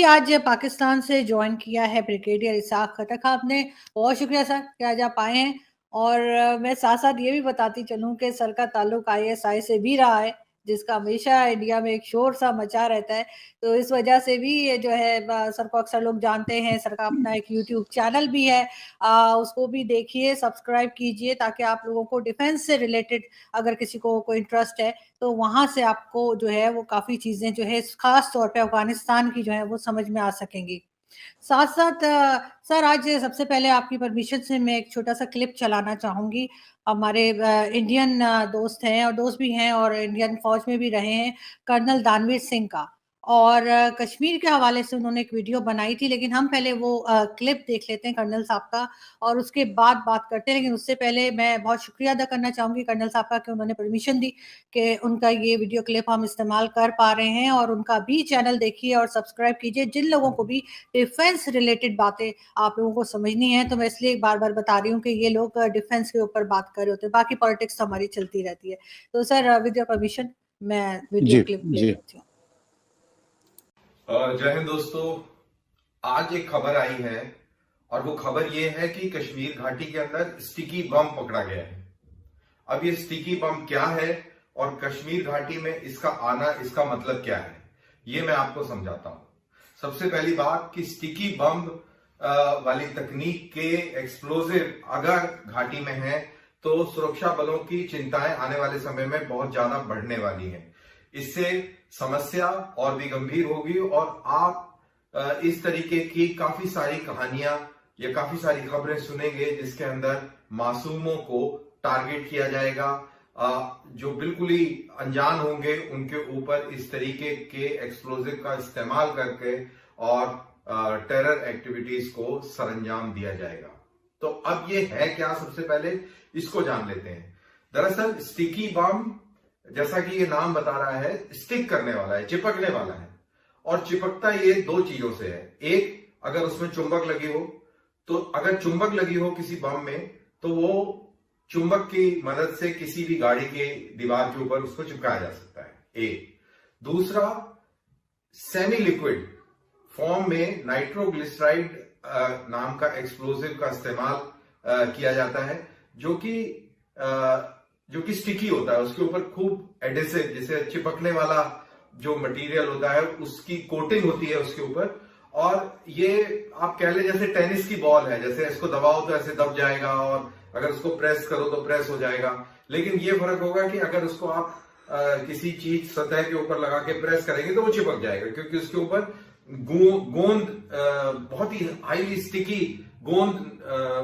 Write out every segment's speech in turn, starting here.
अभी आज पाकिस्तान से ज्वाइन किया है ब्रिगेडियर इसाक खटक। आपने बहुत शुक्रिया सर कि आज आप आए हैं। और मैं साथ साथ ये भी बताती चलूं कि सर का ताल्लुक आईएसआई से भी रहा है, जिसका हमेशा इंडिया में एक शोर सा मचा रहता है। तो इस वजह से भी ये जो है सर को अक्सर लोग जानते हैं। सर का अपना एक यूट्यूब चैनल भी है, उसको भी देखिए, सब्सक्राइब कीजिए, ताकि आप लोगों को डिफेंस से रिलेटेड अगर किसी को कोई इंटरेस्ट है तो वहां से आपको जो है वो काफी चीजें जो है खास तौर पे अफगानिस्तान की जो है वो समझ में आ सकेंगी। साथ साथ सर आज सबसे पहले आपकी परमिशन से मैं एक छोटा सा क्लिप चलाना चाहूंगी। हमारे इंडियन दोस्त हैं और दोस्त भी हैं और इंडियन फौज में भी रहे हैं, कर्नल दानवीर सिंह का। और कश्मीर के हवाले से उन्होंने एक वीडियो बनाई थी, लेकिन हम पहले वो क्लिप देख लेते हैं कर्नल साहब का और उसके बाद बात करते हैं। लेकिन उससे पहले मैं बहुत शुक्रिया अदा करना चाहूंगी कर्नल साहब का कि उन्होंने परमिशन दी कि उनका ये वीडियो क्लिप हम इस्तेमाल कर पा रहे हैं। और उनका भी चैनल देखिए और सब्सक्राइब कीजिए। जिन लोगों को भी डिफेंस रिलेटेड बातें आप लोगों को समझनी है, तो मैं इसलिए बार बार बता रही हूँ कि ये लोग डिफेंस के ऊपर बात कर रहे होते हैं, बाकी पॉलिटिक्स तो हमारी चलती रहती है। तो सर विद योर परमिशन मैं वीडियो जी क्लिप प्ले जी करती हूँ। जय हिंद दोस्तों। आज एक खबर आई है और वो खबर ये है कि कश्मीर घाटी के अंदर स्टिकी बम पकड़ा गया है। अब ये स्टिकी बम क्या है और कश्मीर घाटी में इसका आना, इसका मतलब क्या है, ये मैं आपको समझाता हूं। सबसे पहली बात कि स्टिकी बम वाली तकनीक के एक्सप्लोजिव अगर घाटी में है तो सुरक्षा बलों की चिंताएं आने वाले समय में बहुत ज्यादा बढ़ने वाली हैं। इससे समस्या और भी गंभीर होगी और आप इस तरीके की काफी सारी कहानियां या काफी सारी खबरें सुनेंगे जिसके अंदर मासूमों को टारगेट किया जाएगा। जो बिल्कुल ही अनजान होंगे उनके ऊपर इस तरीके के एक्सप्लोजिव का इस्तेमाल करके और टेरर एक्टिविटीज को सरंजाम दिया जाएगा। तो अब ये है क्या, सबसे पहले इसको जान लेते हैं। दरअसल स्टिकी बम, जैसा कि ये नाम बता रहा है, स्टिक करने वाला है, चिपकने वाला है। और चिपकता ये दो चीजों से है। एक, अगर उसमें चुंबक लगी हो, तो अगर चुंबक लगी हो किसी बम में तो वो चुंबक की मदद से किसी भी गाड़ी के दीवार के ऊपर उसको चिपकाया जा सकता है। एक। दूसरा, सेमी लिक्विड फॉर्म में नाइट्रोग्लिसराइड नाम का एक्सप्लोजिव का इस्तेमाल किया जाता है, जो कि स्टिकी होता है। उसके ऊपर खूब एडेसिव, जैसे चिपकने वाला जो मटेरियल होता है उसकी कोटिंग होती है उसके ऊपर। और ये आप कह ले जैसे टेनिस की बॉल है, जैसे इसको दबाओ तो ऐसे दब जाएगा और अगर उसको प्रेस करो तो प्रेस हो जाएगा। लेकिन ये फर्क होगा कि अगर उसको आप किसी चीज सतह के ऊपर लगा के प्रेस करेंगे तो वो चिपक जाएगा, क्योंकि उसके ऊपर गोंद बहुत ही हाईली स्टिकी गोंद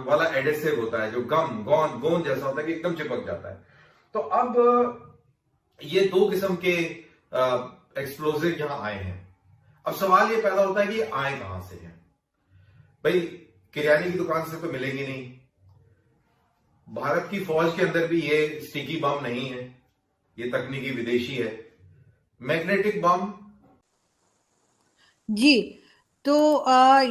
वाला एडेसिव होता है, जो गोंद जैसा होता है कि एकदम चिपक जाता है। तो अब ये दो किस्म के एक्सप्लोजिव यहां आए हैं। अब सवाल ये पैदा होता है कि आए कहां से हैं। भाई, किराने की दुकान से तो मिलेंगे नहीं। भारत की फौज के अंदर भी ये स्टिकी बम नहीं है, ये तकनीकी विदेशी है। मैग्नेटिक बम। जी, तो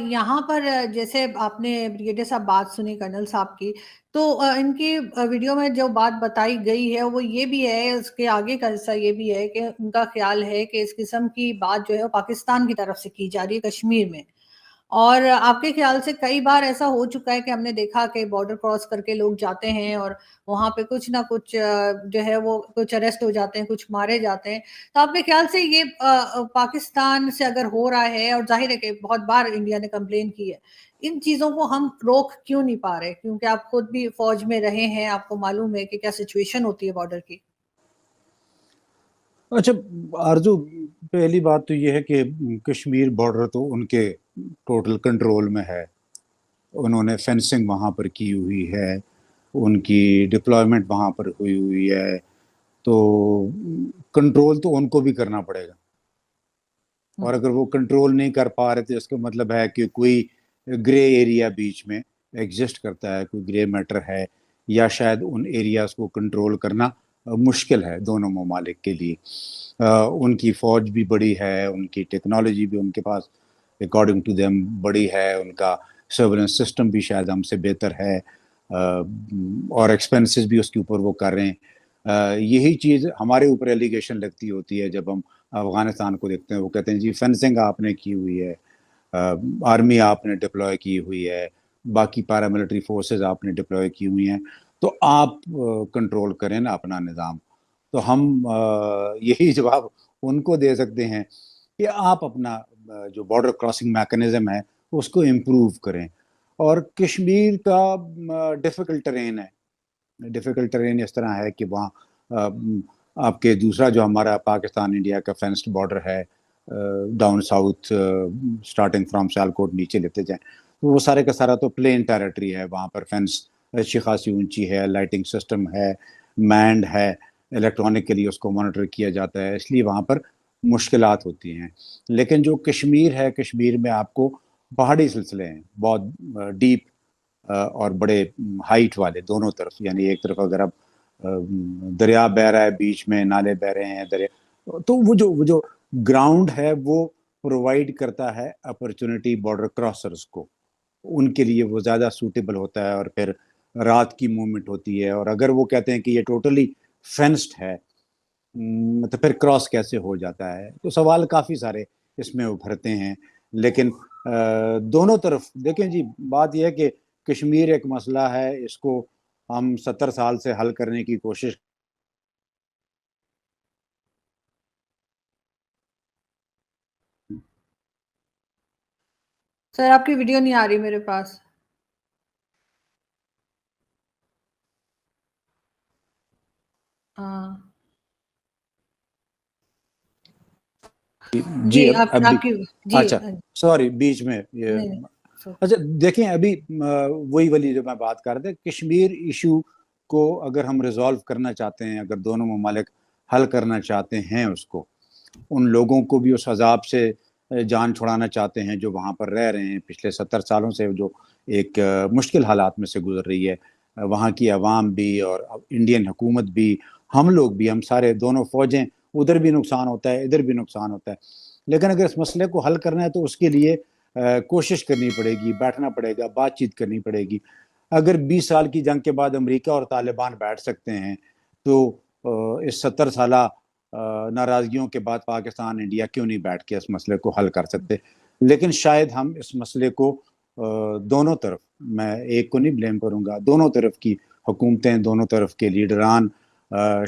यहाँ पर जैसे आपने ब्रिगेडियर साहब बात सुनी कर्नल साहब की, तो इनकी वीडियो में जो बात बताई गई है वो ये भी है, उसके आगे का हिस्सा ये भी है कि उनका ख्याल है कि इस किस्म की बात जो है वो पाकिस्तान की तरफ से की जा रही है कश्मीर में। और आपके ख्याल से कई बार ऐसा हो चुका है कि हमने देखा कि बॉर्डर क्रॉस करके लोग जाते हैं और वहां पे कुछ ना कुछ जो है वो कुछ अरेस्ट हो जाते हैं, कुछ मारे जाते हैं। तो आपके ख्याल से ये पाकिस्तान से अगर हो रहा है, और जाहिर है कि बहुत बार इंडिया ने कंप्लेन की है, इन चीजों को हम रोक क्यों नहीं पा रहे? क्योंकि आप खुद भी फौज में रहे हैं, आपको मालूम है कि क्या सिचुएशन होती है बॉर्डर की। अच्छा आरजू, पहली बात तो ये है कि कश्मीर बॉर्डर तो उनके टोटल कंट्रोल में है। उन्होंने फेंसिंग वहाँ पर की हुई है, उनकी डिप्लॉयमेंट वहाँ पर हुई हुई है, तो कंट्रोल तो उनको भी करना पड़ेगा। और अगर वो कंट्रोल नहीं कर पा रहे तो इसका मतलब है कि कोई ग्रे एरिया बीच में एग्जिस्ट करता है, कोई ग्रे मैटर है, या शायद उन एरियाज को कंट्रोल करना मुश्किल है दोनों ममालिक के लिए। उनकी फौज भी बड़ी है, उनकी टेक्नोलॉजी भी उनके पास अकॉर्डिंग टू देम बड़ी है, उनका सर्वेलेंस सिस्टम भी शायद हमसे बेहतर है, और एक्सपेंसेस भी उसके ऊपर वो कर रहे हैं। यही चीज़ हमारे ऊपर एलिगेशन लगती होती है जब हम अफगानिस्तान को देखते हैं। वो कहते हैं जी फेंसिंग आपने की हुई है, आर्मी आपने डिप्लॉय की हुई है, बाकी पैरामिलिट्री फोर्सेस आपने डिप्लॉय की हुई हैं, तो आप कंट्रोल करें ना अपना निज़ाम। तो हम यही जवाब उनको दे सकते हैं कि आप अपना जो बॉर्डर क्रॉसिंग मैकेनिज्म है उसको इम्प्रूव करें। और कश्मीर का डिफ़िकल्ट टेरेन है, डिफ़िकल्ट टेरेन इस तरह है कि वहाँ आपके दूसरा जो हमारा पाकिस्तान इंडिया का फेंस्ड बॉर्डर है down south, starting from Sialkot नीचे लेते जाएं, तो वो सारे का सारा तो प्लेन टेरिटरी है, वहाँ पर फेंस अच्छी खासी ऊंची है, लाइटिंग सिस्टम है, मैंड है, इलेक्ट्रॉनिकली उसको मॉनिटर किया जाता है, इसलिए वहाँ पर मुश्किलात होती हैं। लेकिन जो कश्मीर है, कश्मीर में आपको पहाड़ी सिलसिले हैं बहुत डीप और बड़े हाइट वाले दोनों तरफ, यानी एक तरफ अगर आप दरिया बह रहा है, बीच में नाले बह रहे हैं दरिया, तो वो जो ग्राउंड है वो प्रोवाइड करता है अपॉर्चुनिटी बॉर्डर क्रॉसर्स को, उनके लिए वो ज़्यादा सूटेबल होता है। और फिर रात की मूवमेंट होती है, और अगर वो कहते हैं कि ये टोटली फेंस्ड है तो फिर क्रॉस कैसे हो जाता है, तो सवाल काफ़ी सारे इसमें उभरते हैं। लेकिन दोनों तरफ देखें जी, बात यह है कि कश्मीर एक मसला है, इसको हम 70 साल से हल करने की कोशिश। सर आपकी वीडियो नहीं आ रही मेरे पास। हाँ जी जी, आप अभी आपकी जी अच्छा, सॉरी बीच में ये, नहीं, नहीं, अच्छा देखें अभी वही वाली जो मैं बात कर रहा था, कश्मीर इशू को अगर हम रिजॉल्व करना चाहते हैं, अगर दोनों ममालिक हल करना चाहते हैं उसको, उन लोगों को भी उस अजाब से जान छुड़ाना चाहते हैं जो वहाँ पर रह रहे हैं पिछले 70 सालों से, जो एक मुश्किल हालात में से गुजर रही है, वहाँ की आवाम भी और इंडियन हुकूमत भी, हम लोग भी, हम सारे, दोनों फौजें, उधर भी नुकसान होता है, इधर भी नुकसान होता है। लेकिन अगर इस मसले को हल करना है तो उसके लिए कोशिश करनी पड़ेगी, बैठना पड़ेगा, बातचीत करनी पड़ेगी। अगर 20 साल की जंग के बाद अमेरिका और तालिबान बैठ सकते हैं, तो इस 70 साला नाराजगियों के बाद पाकिस्तान इंडिया क्यों नहीं बैठ के इस मसले को हल कर सकते। लेकिन शायद हम इस मसले को दोनों तरफ, मैं एक को नहीं ब्लेम करूंगा, दोनों तरफ की हुकूमतें, दोनों तरफ के लीडरान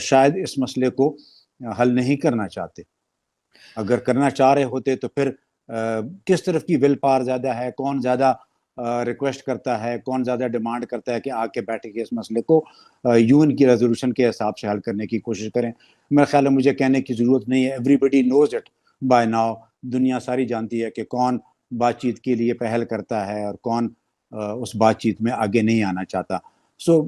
शायद इस मसले को हल नहीं करना चाहते। अगर करना चाह रहे होते तो फिर किस तरफ की विल पावर ज़्यादा है, कौन ज़्यादा रिक्वेस्ट करता है, कौन ज़्यादा डिमांड करता है कि आके बैठे के इस मसले को यूएन की रेजोल्यूशन के हिसाब से हल करने की कोशिश करें। मेरा ख्याल है मुझे कहने की ज़रूरत नहीं है, everybody knows it by now, दुनिया सारी जानती है कि कौन बातचीत के लिए पहल करता है और कौन उस बातचीत में आगे नहीं आना चाहता। So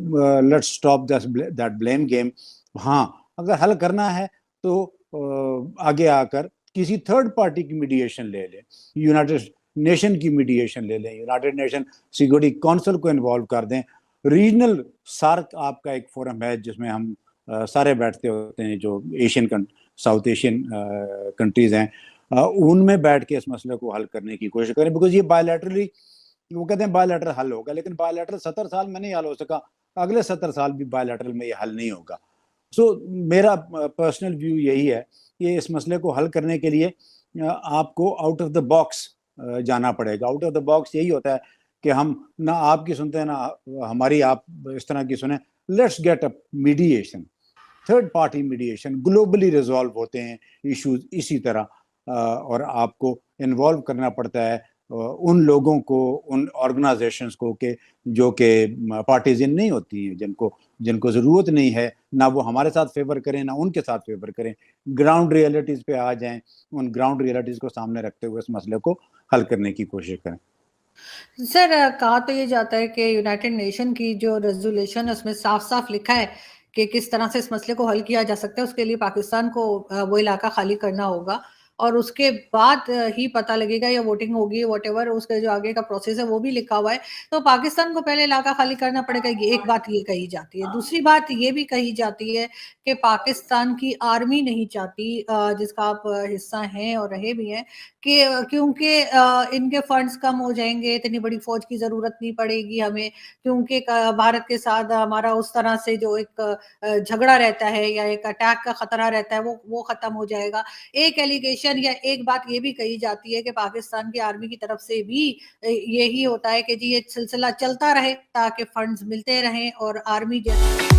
let's stop that blame game. हाँ, अगर हल करना है तो आगे आकर किसी थर्ड पार्टी की मीडिएशन ले लें, यूनाइटेड नेशन की मीडिएशन ले लें, यूनाइटेड नेशन सिक्योरिटी काउंसिल को इन्वॉल्व कर दें, रीजनल सार्क आपका एक फोरम है जिसमें हम सारे बैठते होते हैं, जो एशियन साउथ एशियन कंट्रीज हैं, उनमें बैठ के इस मसले को हल करने की कोशिश करें। बिकॉज ये बायलैटरली, वो कहते हैं बायलैटरल हल होगा, लेकिन बायलैटरल 70 साल में नहीं हल हो सका, अगले 70 साल भी बायलैटरल में ये हल नहीं होगा। सो मेरा पर्सनल व्यू यही है कि इस मसले को हल करने के लिए आपको आउट ऑफ द बॉक्स जाना पड़ेगा। आउट ऑफ द बॉक्स यही होता है कि हम ना आपकी सुनते हैं ना हमारी आप इस तरह की सुने। Let's get a mediation, third party mediation, globally resolve होते हैं इश्यूज इसी तरह, और आपको इन्वॉल्व करना पड़ता है उन लोगों को, उन ऑर्गेनाइजेशंस को के जो कि पार्टीजन नहीं होती हैं, जिनको ज़रूरत नहीं है ना वो हमारे साथ फेवर करें ना उनके साथ फेवर करें, ग्राउंड रियलिटीज़ पे आ जाएं, उन ग्राउंड रियलिटीज़ को सामने रखते हुए इस मसले को हल करने की कोशिश करें। सर कहा तो ये जाता है कि यूनाइटेड नेशन की जो रेजोल्यूशन है उसमें साफ साफ लिखा है कि किस तरह से इस मसले को हल किया जा सकता है। उसके लिए पाकिस्तान को वो इलाका खाली करना होगा और उसके बाद ही पता लगेगा, या वोटिंग होगी व्हाटएवर, उसके जो आगे का प्रोसेस है वो भी लिखा हुआ है। तो पाकिस्तान को पहले इलाका खाली करना पड़ेगा, ये एक बात ये कही जाती है। दूसरी बात ये भी कही जाती है कि पाकिस्तान की आर्मी नहीं चाहती, जिसका आप हिस्सा हैं और रहे भी हैं, कि क्योंकि इनके फंड्स कम हो जाएँगे, इतनी बड़ी फ़ौज की ज़रूरत नहीं पड़ेगी हमें, क्योंकि क भारत के साथ हमारा उस तरह से जो एक झगड़ा रहता है या एक अटैक का खतरा रहता है, वो खत्म हो जाएगा। एक एलिगेशन या एक बात ये भी कही जाती है कि पाकिस्तान की आर्मी की तरफ से भी यही होता है कि जी ये सिलसिला चलता रहे ताकि फंड्स मिलते रहें और आर्मी जैसे